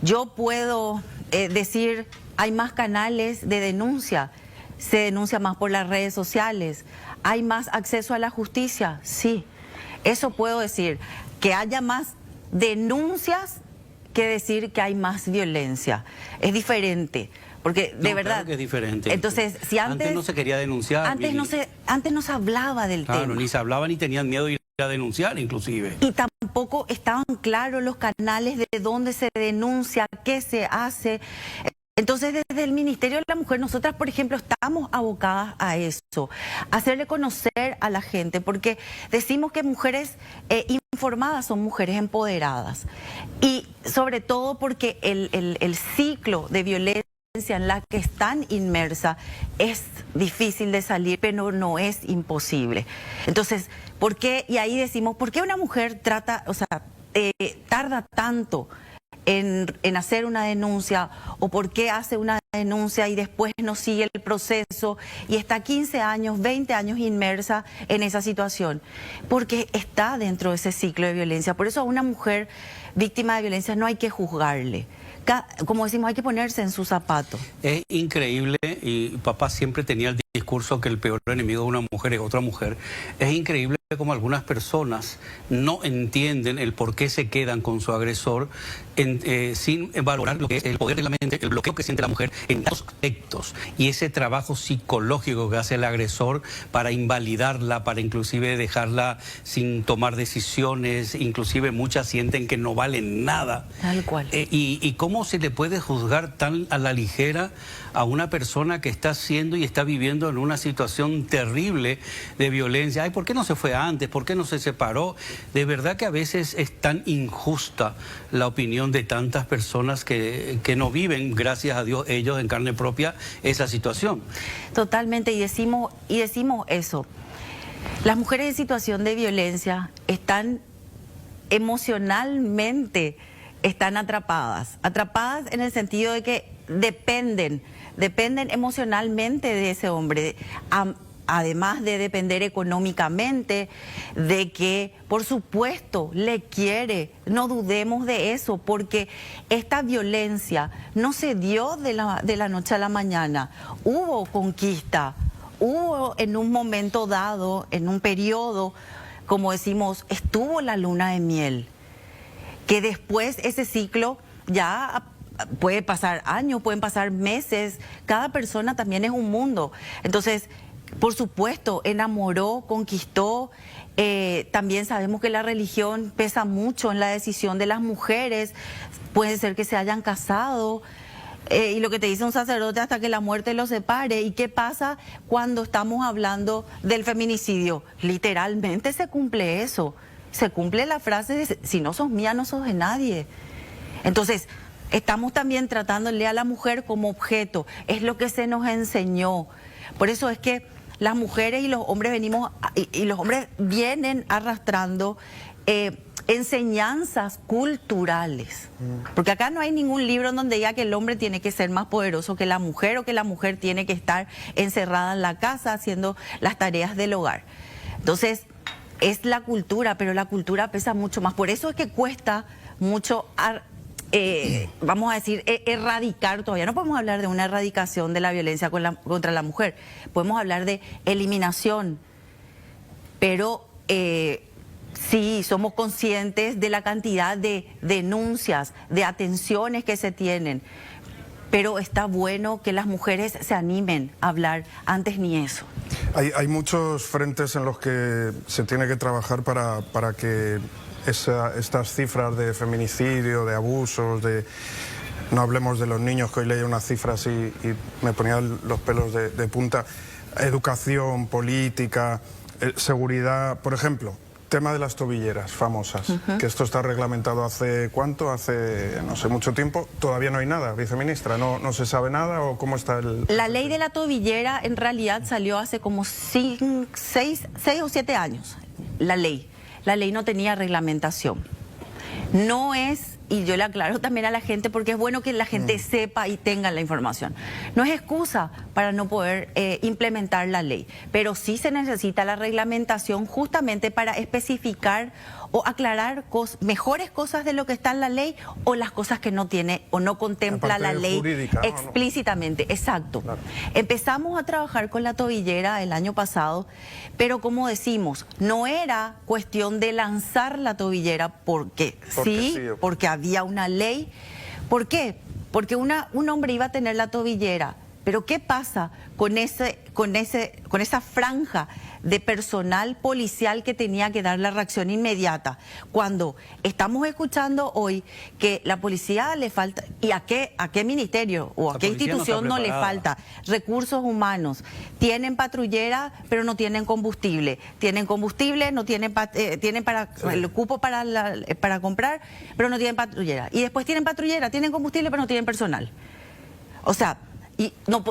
Yo puedo decir, hay más canales de denuncia, se denuncia más por las redes sociales, hay más acceso a la justicia, sí, eso puedo decir, que haya más denuncias que decir que hay más violencia, es diferente. Porque de verdad, claro que es diferente. Entonces, si antes no se quería denunciar. Antes no se hablaba del tema. Claro, ni se hablaba ni tenían miedo de ir a denunciar inclusive. Y tampoco estaban claros los canales de dónde se denuncia, qué se hace. Entonces, desde el Ministerio de la Mujer, nosotras, por ejemplo, estamos abocadas a eso, a hacerle conocer a la gente, porque decimos que mujeres informadas son mujeres empoderadas. Y sobre todo porque el ciclo de violencia en la que están inmersas es difícil de salir, pero no es imposible. Entonces, ¿por qué? Y ahí decimos, ¿por qué una mujer tarda tanto en hacer una denuncia, o por qué hace una denuncia y después no sigue el proceso y está 15 años, 20 años inmersa en esa situación? Porque está dentro de ese ciclo de violencia. Por eso a una mujer víctima de violencia no hay que juzgarle. Como decimos, hay que ponerse en sus zapatos. Es increíble, y papá siempre tenía el discurso que el peor enemigo de una mujer es otra mujer. Es increíble como algunas personas no entienden el por qué se quedan con su agresor sin valorar lo que es el poder de la mente, el bloqueo que siente la mujer en dos aspectos, y ese trabajo psicológico que hace el agresor para invalidarla, para inclusive dejarla sin tomar decisiones, inclusive muchas sienten que no valen nada. Tal cual. Y cómo se le puede juzgar tan a la ligera a una persona que está haciendo y está viviendo en una situación terrible de violencia. Ay, ¿por qué no se fue antes? ¿Por qué no se separó? De verdad que a veces es tan injusta la opinión de tantas personas que no viven, gracias a Dios, ellos en carne propia, esa situación. Totalmente, y decimos eso. Las mujeres en situación de violencia están emocionalmente atrapadas en el sentido de que dependen emocionalmente de ese hombre, además de depender económicamente, de que por supuesto le quiere, no dudemos de eso, porque esta violencia no se dio de la noche a la mañana, hubo conquista, hubo en un momento dado, en un periodo, como decimos, estuvo la luna de miel, que después ese ciclo ya puede pasar años, pueden pasar meses, cada persona también es un mundo. Entonces, por supuesto, enamoró, conquistó, también sabemos que la religión pesa mucho en la decisión de las mujeres, puede ser que se hayan casado, y lo que te dice un sacerdote hasta que la muerte los separe. ¿Y qué pasa cuando estamos hablando del feminicidio? Literalmente se cumple eso. Se cumple la frase de si no sos mía, no sos de nadie. Entonces, estamos también tratándole a la mujer como objeto. Es lo que se nos enseñó. Por eso es que las mujeres y los hombres los hombres vienen arrastrando enseñanzas culturales. Porque acá no hay ningún libro en donde diga que el hombre tiene que ser más poderoso que la mujer, o que la mujer tiene que estar encerrada en la casa haciendo las tareas del hogar. Entonces, es la cultura, pero la cultura pesa mucho más. Por eso es que cuesta mucho, vamos a decir, erradicar. Todavía no podemos hablar de una erradicación de la violencia contra la mujer. Podemos hablar de eliminación. Pero sí, somos conscientes de la cantidad de denuncias, de atenciones que se tienen. Pero está bueno que las mujeres se animen a hablar, antes ni eso. Hay muchos frentes en los que se tiene que trabajar para que estas cifras de feminicidio, de abusos, no hablemos de los niños, que hoy leía unas cifras y me ponían los pelos de punta, educación, política, seguridad, por ejemplo. Tema de las tobilleras famosas, que esto está reglamentado hace ¿cuánto? Hace no sé, mucho tiempo. Todavía no hay nada, viceministra, no se sabe nada, o cómo está el... La ley de la tobillera en realidad salió hace como 6 o 7 años, la ley no tenía reglamentación. No es, y yo le aclaro también a la gente, porque es bueno que la gente sepa y tenga la información, no es excusa para no poder implementar la ley, pero sí se necesita la reglamentación justamente para especificar o aclarar mejores cosas de lo que está en la ley o las cosas que no tiene o no contempla la ley jurídica, ¿no? explícitamente. Exacto. Claro. Empezamos a trabajar con la tobillera el año pasado, pero como decimos, no era cuestión de lanzar la tobillera porque porque había una ley. ¿Por qué? Porque un hombre iba a tener la tobillera, pero ¿qué pasa con esa franja de personal policial que tenía que dar la reacción inmediata? Cuando estamos escuchando hoy que la policía le falta, ¿y a qué ministerio o a qué institución no le falta? Recursos humanos. Tienen patrullera, pero no tienen combustible. Tienen combustible, no tienen el cupo para comprar, pero no tienen patrullera. Y después tienen patrullera, tienen combustible, pero no tienen personal. O sea, y no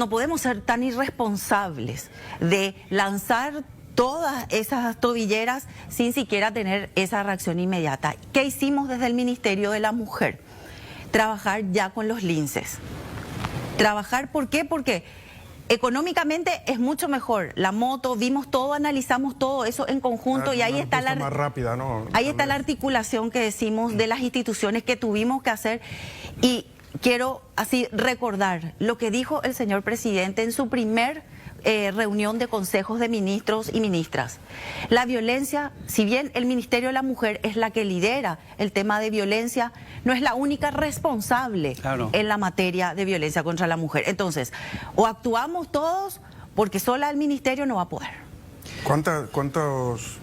podemos ser tan irresponsables de lanzar todas esas tobilleras sin siquiera tener esa reacción inmediata. ¿Qué hicimos desde el Ministerio de la Mujer? Trabajar ya con los linces. Trabajar, ¿por qué? Porque económicamente es mucho mejor. La moto, vimos todo, analizamos todo eso en conjunto y ahí está más rápida, ¿no? Ahí está la articulación que decimos de las instituciones que tuvimos que hacer. Y quiero así recordar lo que dijo el señor presidente en su primer reunión de consejos de ministros y ministras. La violencia, si bien el Ministerio de la Mujer es la que lidera el tema de violencia, no es la única responsable en la materia de violencia contra la mujer. Entonces, o actuamos todos porque sola el Ministerio no va a poder. ¿Cuántos